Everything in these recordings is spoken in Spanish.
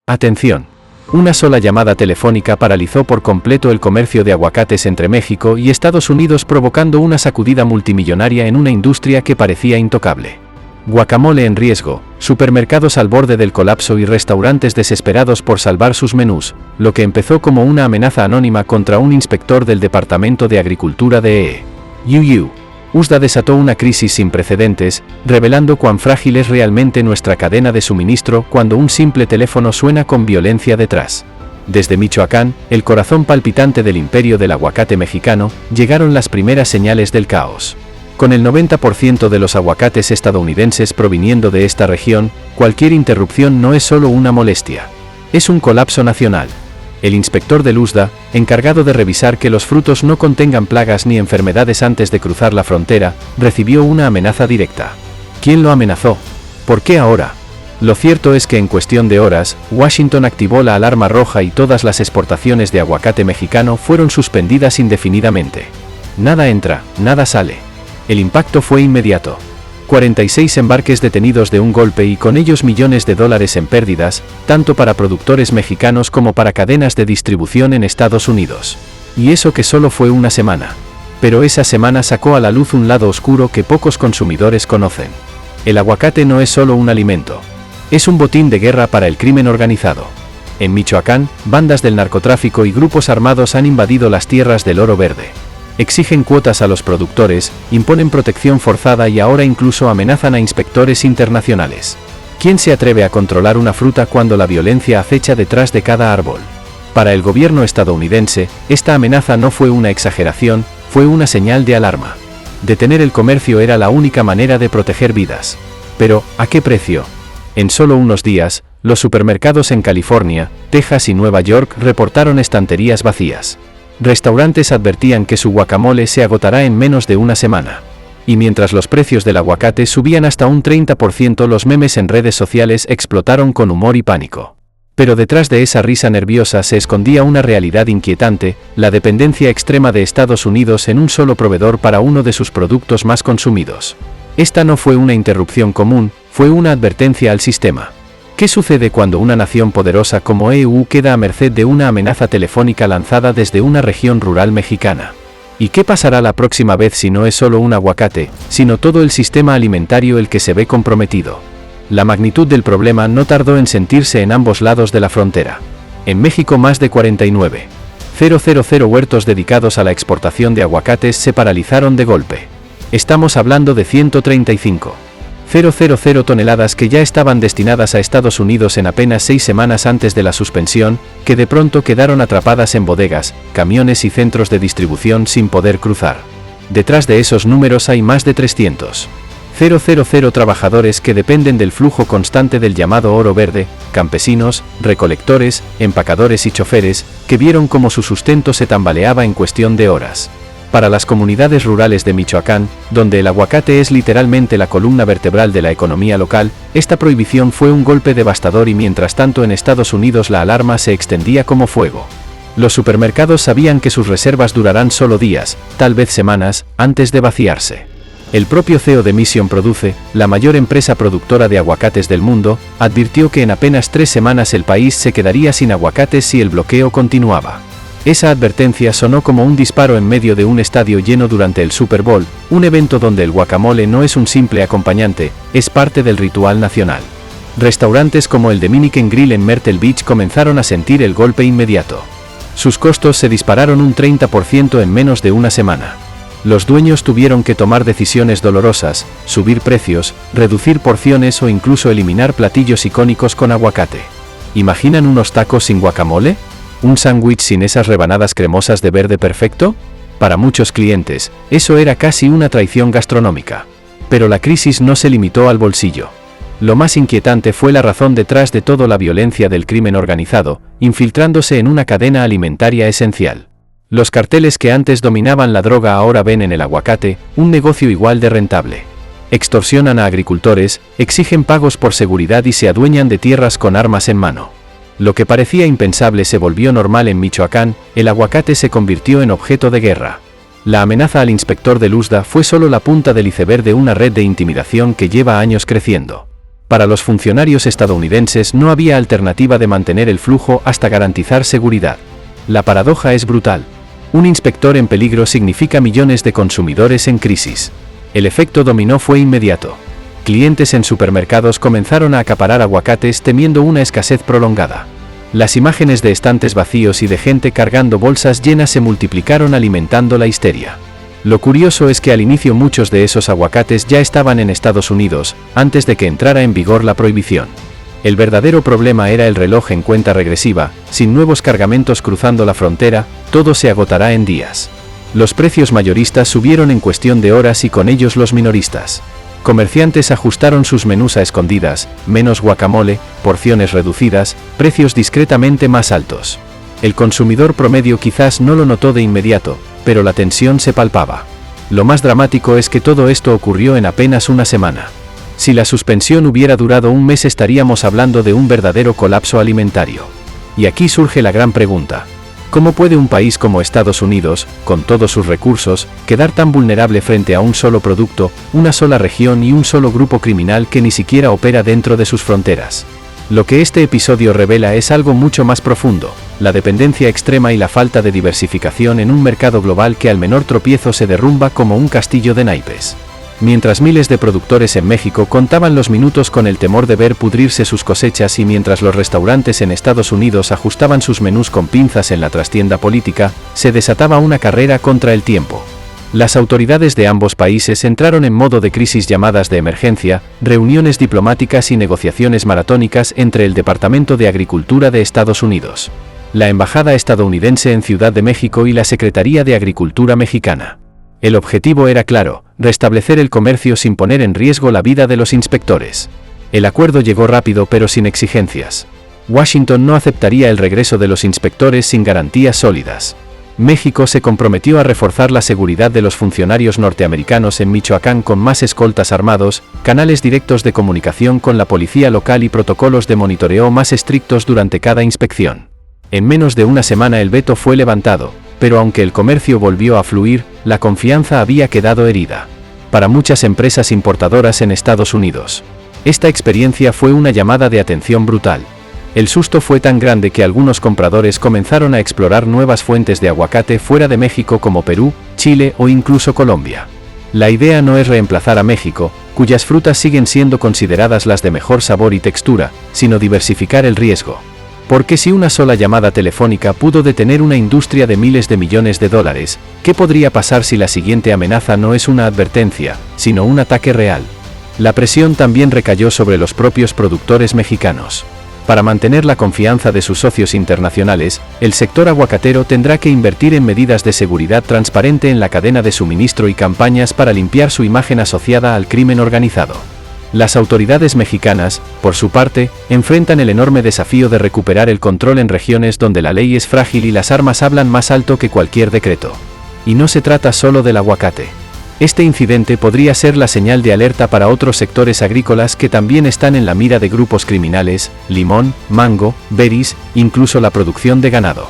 Atención. Una sola llamada telefónica paralizó por completo el comercio de aguacates entre México y Estados Unidos, provocando una sacudida multimillonaria en una industria que parecía intocable. Guacamole en riesgo, supermercados al borde del colapso y restaurantes desesperados por salvar sus menús, lo que empezó como una amenaza anónima contra un inspector del Departamento de Agricultura de USDA desató una crisis sin precedentes, revelando cuán frágil es realmente nuestra cadena de suministro cuando un simple teléfono suena con violencia detrás. Desde Michoacán, el corazón palpitante del imperio del aguacate mexicano, llegaron las primeras señales del caos. Con el 90% de los aguacates estadounidenses proviniendo de esta región, cualquier interrupción no es solo una molestia. Es un colapso nacional. El inspector del USDA, encargado de revisar que los frutos no contengan plagas ni enfermedades antes de cruzar la frontera, recibió una amenaza directa. ¿Quién lo amenazó? ¿Por qué ahora? Lo cierto es que en cuestión de horas, Washington activó la alarma roja y todas las exportaciones de aguacate mexicano fueron suspendidas indefinidamente. Nada entra, nada sale. El impacto fue inmediato. 46 embarques detenidos de un golpe y con ellos millones de dólares en pérdidas, tanto para productores mexicanos como para cadenas de distribución en Estados Unidos. Y eso que solo fue una semana. Pero esa semana sacó a la luz un lado oscuro que pocos consumidores conocen. El aguacate no es solo un alimento. Es un botín de guerra para el crimen organizado. En Michoacán, bandas del narcotráfico y grupos armados han invadido las tierras del oro verde. Exigen cuotas a los productores, imponen protección forzada y ahora incluso amenazan a inspectores internacionales. ¿Quién se atreve a controlar una fruta cuando la violencia acecha detrás de cada árbol? Para el gobierno estadounidense, esta amenaza no fue una exageración, fue una señal de alarma. Detener el comercio era la única manera de proteger vidas. Pero, ¿a qué precio? En solo unos días, los supermercados en California, Texas y Nueva York reportaron estanterías vacías. Restaurantes advertían que su guacamole se agotará en menos de una semana. Y mientras los precios del aguacate subían hasta un 30%, los memes en redes sociales explotaron con humor y pánico. Pero detrás de esa risa nerviosa se escondía una realidad inquietante, la dependencia extrema de Estados Unidos en un solo proveedor para uno de sus productos más consumidos. Esta no fue una interrupción común, fue una advertencia al sistema. ¿Qué sucede cuando una nación poderosa como EU queda a merced de una amenaza telefónica lanzada desde una región rural mexicana? ¿Y qué pasará la próxima vez si no es solo un aguacate, sino todo el sistema alimentario el que se ve comprometido? La magnitud del problema no tardó en sentirse en ambos lados de la frontera. En México, más de 49,000 huertos dedicados a la exportación de aguacates se paralizaron de golpe. Estamos hablando de 135,000 toneladas que ya estaban destinadas a Estados Unidos en apenas 6 semanas antes de la suspensión, que de pronto quedaron atrapadas en bodegas, camiones y centros de distribución sin poder cruzar. Detrás de esos números hay más de 300,000 trabajadores que dependen del flujo constante del llamado oro verde, campesinos, recolectores, empacadores y choferes, que vieron cómo su sustento se tambaleaba en cuestión de horas. Para las comunidades rurales de Michoacán, donde el aguacate es literalmente la columna vertebral de la economía local, esta prohibición fue un golpe devastador y mientras tanto en Estados Unidos la alarma se extendía como fuego. Los supermercados sabían que sus reservas durarán solo días, tal vez semanas, antes de vaciarse. El propio CEO de Mission Produce, la mayor empresa productora de aguacates del mundo, advirtió que en apenas 3 semanas el país se quedaría sin aguacates si el bloqueo continuaba. Esa advertencia sonó como un disparo en medio de un estadio lleno durante el Super Bowl, un evento donde el guacamole no es un simple acompañante, es parte del ritual nacional. Restaurantes como el Dominican Grill en Myrtle Beach comenzaron a sentir el golpe inmediato. Sus costos se dispararon un 30% en menos de una semana. Los dueños tuvieron que tomar decisiones dolorosas, subir precios, reducir porciones o incluso eliminar platillos icónicos con aguacate. ¿Imaginan unos tacos sin guacamole? ¿Un sándwich sin esas rebanadas cremosas de verde perfecto? Para muchos clientes, eso era casi una traición gastronómica. Pero la crisis no se limitó al bolsillo. Lo más inquietante fue la razón detrás de todo: la violencia del crimen organizado, infiltrándose en una cadena alimentaria esencial. Los carteles que antes dominaban la droga ahora ven en el aguacate un negocio igual de rentable. Extorsionan a agricultores, exigen pagos por seguridad y se adueñan de tierras con armas en mano. Lo que parecía impensable se volvió normal en Michoacán, el aguacate se convirtió en objeto de guerra. La amenaza al inspector del USDA fue solo la punta del iceberg de una red de intimidación que lleva años creciendo. Para los funcionarios estadounidenses no había alternativa de mantener el flujo hasta garantizar seguridad. La paradoja es brutal. Un inspector en peligro significa millones de consumidores en crisis. El efecto dominó fue inmediato. Clientes en supermercados comenzaron a acaparar aguacates temiendo una escasez prolongada. Las imágenes de estantes vacíos y de gente cargando bolsas llenas se multiplicaron alimentando la histeria. Lo curioso es que al inicio muchos de esos aguacates ya estaban en Estados Unidos, antes de que entrara en vigor la prohibición. El verdadero problema era el reloj en cuenta regresiva, sin nuevos cargamentos cruzando la frontera, todo se agotará en días. Los precios mayoristas subieron en cuestión de horas y con ellos los minoristas. Comerciantes ajustaron sus menús a escondidas, menos guacamole, porciones reducidas, precios discretamente más altos. El consumidor promedio quizás no lo notó de inmediato, pero la tensión se palpaba. Lo más dramático es que todo esto ocurrió en apenas una semana. Si la suspensión hubiera durado un mes estaríamos hablando de un verdadero colapso alimentario. Y aquí surge la gran pregunta. ¿Cómo puede un país como Estados Unidos, con todos sus recursos, quedar tan vulnerable frente a un solo producto, una sola región y un solo grupo criminal que ni siquiera opera dentro de sus fronteras? Lo que este episodio revela es algo mucho más profundo, la dependencia extrema y la falta de diversificación en un mercado global que al menor tropiezo se derrumba como un castillo de naipes. Mientras miles de productores en México contaban los minutos con el temor de ver pudrirse sus cosechas y mientras los restaurantes en Estados Unidos ajustaban sus menús con pinzas en la trastienda política, se desataba una carrera contra el tiempo. Las autoridades de ambos países entraron en modo de crisis, llamadas de emergencia, reuniones diplomáticas y negociaciones maratónicas entre el Departamento de Agricultura de Estados Unidos, la Embajada estadounidense en Ciudad de México y la Secretaría de Agricultura mexicana. El objetivo era claro: restablecer el comercio sin poner en riesgo la vida de los inspectores. El acuerdo llegó rápido pero sin exigencias. Washington no aceptaría el regreso de los inspectores sin garantías sólidas. México se comprometió a reforzar la seguridad de los funcionarios norteamericanos en Michoacán con más escoltas armados, canales directos de comunicación con la policía local y protocolos de monitoreo más estrictos durante cada inspección. En menos de una semana el veto fue levantado, pero aunque el comercio volvió a fluir, la confianza había quedado herida. Para muchas empresas importadoras en Estados Unidos, esta experiencia fue una llamada de atención brutal. El susto fue tan grande que algunos compradores comenzaron a explorar nuevas fuentes de aguacate fuera de México como Perú, Chile o incluso Colombia. La idea no es reemplazar a México, cuyas frutas siguen siendo consideradas las de mejor sabor y textura, sino diversificar el riesgo. Porque si una sola llamada telefónica pudo detener una industria de miles de millones de dólares, ¿qué podría pasar si la siguiente amenaza no es una advertencia, sino un ataque real? La presión también recayó sobre los propios productores mexicanos. Para mantener la confianza de sus socios internacionales, el sector aguacatero tendrá que invertir en medidas de seguridad transparente en la cadena de suministro y campañas para limpiar su imagen asociada al crimen organizado. Las autoridades mexicanas, por su parte, enfrentan el enorme desafío de recuperar el control en regiones donde la ley es frágil y las armas hablan más alto que cualquier decreto. Y no se trata solo del aguacate. Este incidente podría ser la señal de alerta para otros sectores agrícolas que también están en la mira de grupos criminales: limón, mango, berries, incluso la producción de ganado.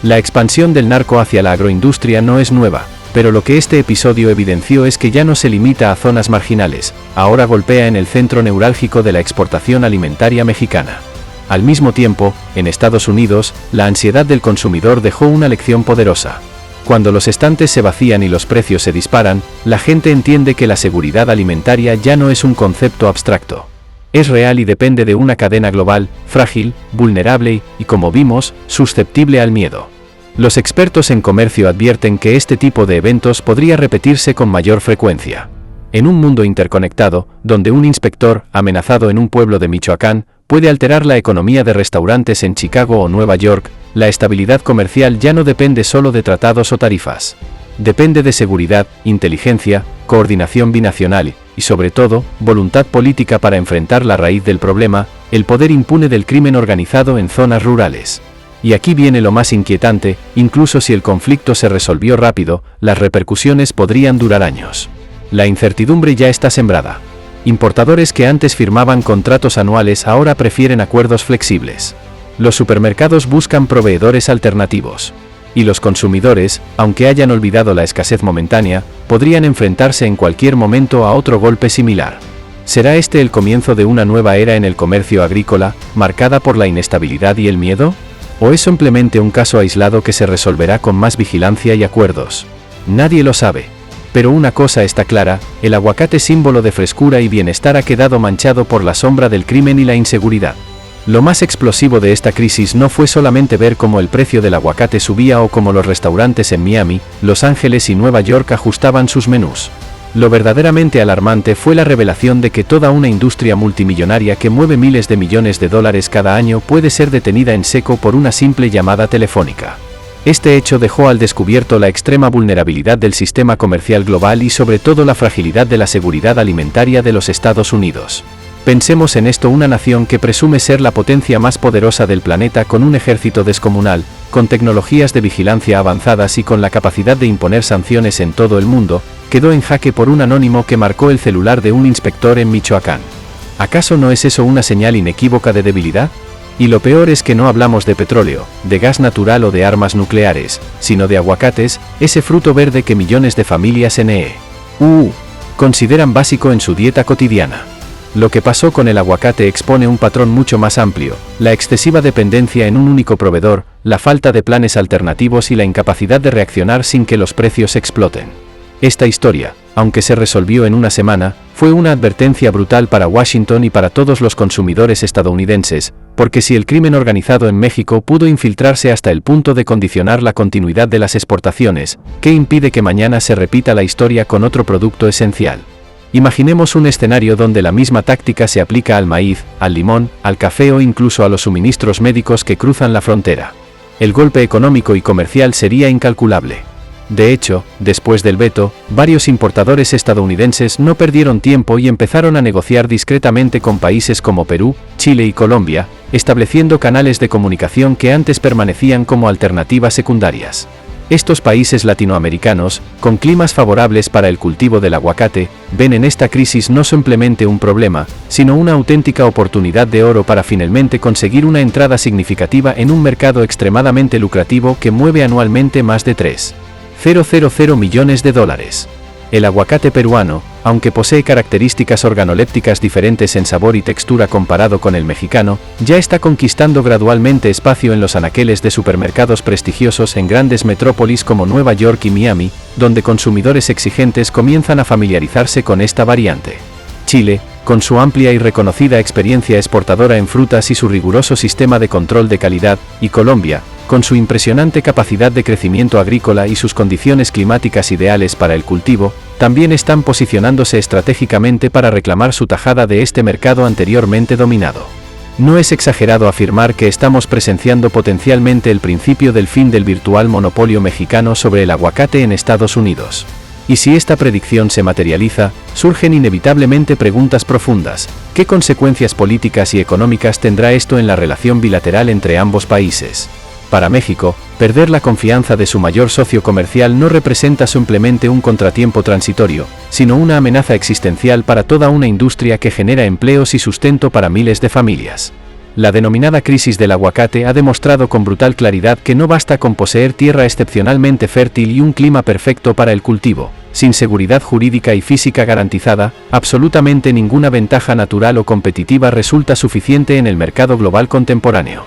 La expansión del narco hacia la agroindustria no es nueva, pero lo que este episodio evidenció es que ya no se limita a zonas marginales, ahora golpea en el centro neurálgico de la exportación alimentaria mexicana. Al mismo tiempo, en Estados Unidos, la ansiedad del consumidor dejó una lección poderosa. Cuando los estantes se vacían y los precios se disparan, la gente entiende que la seguridad alimentaria ya no es un concepto abstracto. Es real y depende de una cadena global, frágil, vulnerable y, como vimos, susceptible al miedo. Los expertos en comercio advierten que este tipo de eventos podría repetirse con mayor frecuencia. En un mundo interconectado, donde un inspector, amenazado en un pueblo de Michoacán, puede alterar la economía de restaurantes en Chicago o Nueva York, la estabilidad comercial ya no depende solo de tratados o tarifas. Depende de seguridad, inteligencia, coordinación binacional y, sobre todo, voluntad política para enfrentar la raíz del problema, el poder impune del crimen organizado en zonas rurales. Y aquí viene lo más inquietante: incluso si el conflicto se resolvió rápido, las repercusiones podrían durar años. La incertidumbre ya está sembrada. Importadores que antes firmaban contratos anuales ahora prefieren acuerdos flexibles. Los supermercados buscan proveedores alternativos. Y los consumidores, aunque hayan olvidado la escasez momentánea, podrían enfrentarse en cualquier momento a otro golpe similar. ¿Será este el comienzo de una nueva era en el comercio agrícola, marcada por la inestabilidad y el miedo? ¿O es simplemente un caso aislado que se resolverá con más vigilancia y acuerdos? Nadie lo sabe. Pero una cosa está clara, el aguacate símbolo de frescura y bienestar ha quedado manchado por la sombra del crimen y la inseguridad. Lo más explosivo de esta crisis no fue solamente ver cómo el precio del aguacate subía o cómo los restaurantes en Miami, Los Ángeles y Nueva York ajustaban sus menús. Lo verdaderamente alarmante fue la revelación de que toda una industria multimillonaria que mueve miles de millones de dólares cada año puede ser detenida en seco por una simple llamada telefónica. Este hecho dejó al descubierto la extrema vulnerabilidad del sistema comercial global y sobre todo la fragilidad de la seguridad alimentaria de los Estados Unidos. Pensemos en esto: una nación que presume ser la potencia más poderosa del planeta, con un ejército descomunal, con tecnologías de vigilancia avanzadas y con la capacidad de imponer sanciones en todo el mundo, quedó en jaque por un anónimo que marcó el celular de un inspector en Michoacán. ¿Acaso no es eso una señal inequívoca de debilidad? Y lo peor es que no hablamos de petróleo, de gas natural o de armas nucleares, sino de aguacates, ese fruto verde que millones de familias en consideran básico en su dieta cotidiana. Lo que pasó con el aguacate expone un patrón mucho más amplio: la excesiva dependencia en un único proveedor, la falta de planes alternativos y la incapacidad de reaccionar sin que los precios exploten. Esta historia, aunque se resolvió en una semana, fue una advertencia brutal para Washington y para todos los consumidores estadounidenses, porque si el crimen organizado en México pudo infiltrarse hasta el punto de condicionar la continuidad de las exportaciones, ¿qué impide que mañana se repita la historia con otro producto esencial? Imaginemos un escenario donde la misma táctica se aplica al maíz, al limón, al café o incluso a los suministros médicos que cruzan la frontera. El golpe económico y comercial sería incalculable. De hecho, después del veto, varios importadores estadounidenses no perdieron tiempo y empezaron a negociar discretamente con países como Perú, Chile y Colombia, estableciendo canales de comunicación que antes permanecían como alternativas secundarias. Estos países latinoamericanos, con climas favorables para el cultivo del aguacate, ven en esta crisis no simplemente un problema, sino una auténtica oportunidad de oro para finalmente conseguir una entrada significativa en un mercado extremadamente lucrativo que mueve anualmente más de 3,000 millones de dólares. El aguacate peruano, aunque posee características organolépticas diferentes en sabor y textura comparado con el mexicano, ya está conquistando gradualmente espacio en los anaqueles de supermercados prestigiosos en grandes metrópolis como Nueva York y Miami, donde consumidores exigentes comienzan a familiarizarse con esta variante. Chile, con su amplia y reconocida experiencia exportadora en frutas y su riguroso sistema de control de calidad, y Colombia, con su impresionante capacidad de crecimiento agrícola y sus condiciones climáticas ideales para el cultivo, también están posicionándose estratégicamente para reclamar su tajada de este mercado anteriormente dominado. No es exagerado afirmar que estamos presenciando potencialmente el principio del fin del virtual monopolio mexicano sobre el aguacate en Estados Unidos. Y si esta predicción se materializa, surgen inevitablemente preguntas profundas: ¿qué consecuencias políticas y económicas tendrá esto en la relación bilateral entre ambos países? Para México, perder la confianza de su mayor socio comercial no representa simplemente un contratiempo transitorio, sino una amenaza existencial para toda una industria que genera empleos y sustento para miles de familias. La denominada crisis del aguacate ha demostrado con brutal claridad que no basta con poseer tierra excepcionalmente fértil y un clima perfecto para el cultivo. Sin seguridad jurídica y física garantizada, absolutamente ninguna ventaja natural o competitiva resulta suficiente en el mercado global contemporáneo.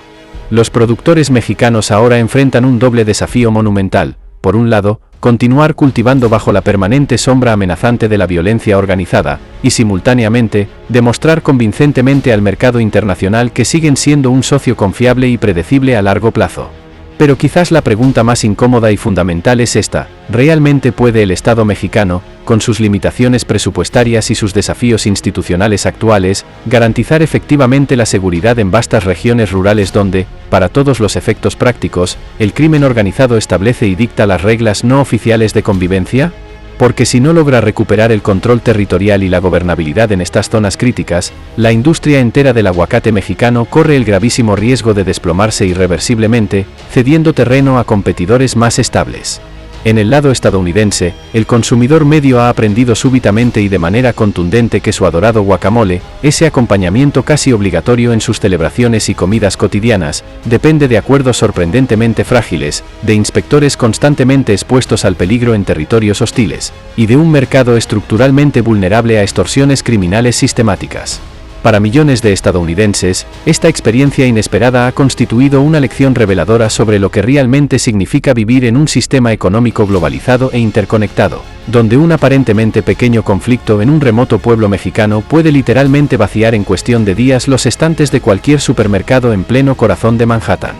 Los productores mexicanos ahora enfrentan un doble desafío monumental: por un lado, continuar cultivando bajo la permanente sombra amenazante de la violencia organizada, y simultáneamente, demostrar convincentemente al mercado internacional que siguen siendo un socio confiable y predecible a largo plazo. Pero quizás la pregunta más incómoda y fundamental es esta: ¿realmente puede el Estado mexicano, con sus limitaciones presupuestarias y sus desafíos institucionales actuales, garantizar efectivamente la seguridad en vastas regiones rurales donde, para todos los efectos prácticos, el crimen organizado establece y dicta las reglas no oficiales de convivencia? Porque si no logra recuperar el control territorial y la gobernabilidad en estas zonas críticas, la industria entera del aguacate mexicano corre el gravísimo riesgo de desplomarse irreversiblemente, cediendo terreno a competidores más estables. En el lado estadounidense, el consumidor medio ha aprendido súbitamente y de manera contundente que su adorado guacamole, ese acompañamiento casi obligatorio en sus celebraciones y comidas cotidianas, depende de acuerdos sorprendentemente frágiles, de inspectores constantemente expuestos al peligro en territorios hostiles, y de un mercado estructuralmente vulnerable a extorsiones criminales sistemáticas. Para millones de estadounidenses, esta experiencia inesperada ha constituido una lección reveladora sobre lo que realmente significa vivir en un sistema económico globalizado e interconectado, donde un aparentemente pequeño conflicto en un remoto pueblo mexicano puede literalmente vaciar en cuestión de días los estantes de cualquier supermercado en pleno corazón de Manhattan.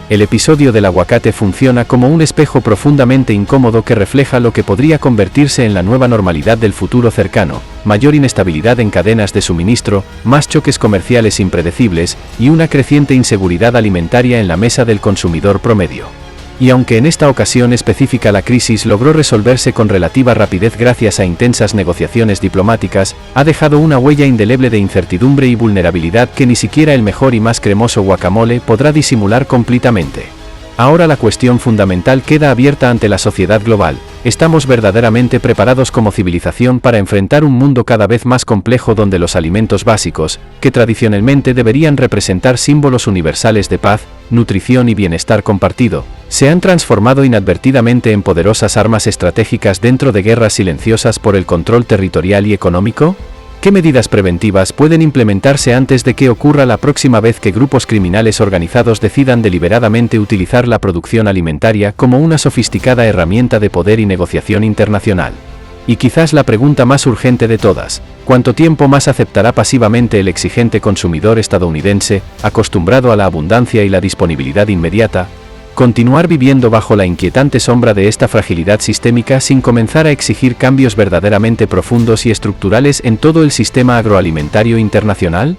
El episodio del aguacate funciona como un espejo profundamente incómodo que refleja lo que podría convertirse en la nueva normalidad del futuro cercano: mayor inestabilidad en cadenas de suministro, más choques comerciales impredecibles, y una creciente inseguridad alimentaria en la mesa del consumidor promedio. Y aunque en esta ocasión específica la crisis logró resolverse con relativa rapidez gracias a intensas negociaciones diplomáticas, ha dejado una huella indeleble de incertidumbre y vulnerabilidad que ni siquiera el mejor y más cremoso guacamole podrá disimular completamente. Ahora la cuestión fundamental queda abierta ante la sociedad global: ¿estamos verdaderamente preparados como civilización para enfrentar un mundo cada vez más complejo donde los alimentos básicos, que tradicionalmente deberían representar símbolos universales de paz, nutrición y bienestar compartido, se han transformado inadvertidamente en poderosas armas estratégicas dentro de guerras silenciosas por el control territorial y económico? ¿Qué medidas preventivas pueden implementarse antes de que ocurra la próxima vez que grupos criminales organizados decidan deliberadamente utilizar la producción alimentaria como una sofisticada herramienta de poder y negociación internacional? Y quizás la pregunta más urgente de todas: ¿cuánto tiempo más aceptará pasivamente el exigente consumidor estadounidense, acostumbrado a la abundancia y la disponibilidad inmediata, continuar viviendo bajo la inquietante sombra de esta fragilidad sistémica sin comenzar a exigir cambios verdaderamente profundos y estructurales en todo el sistema agroalimentario internacional?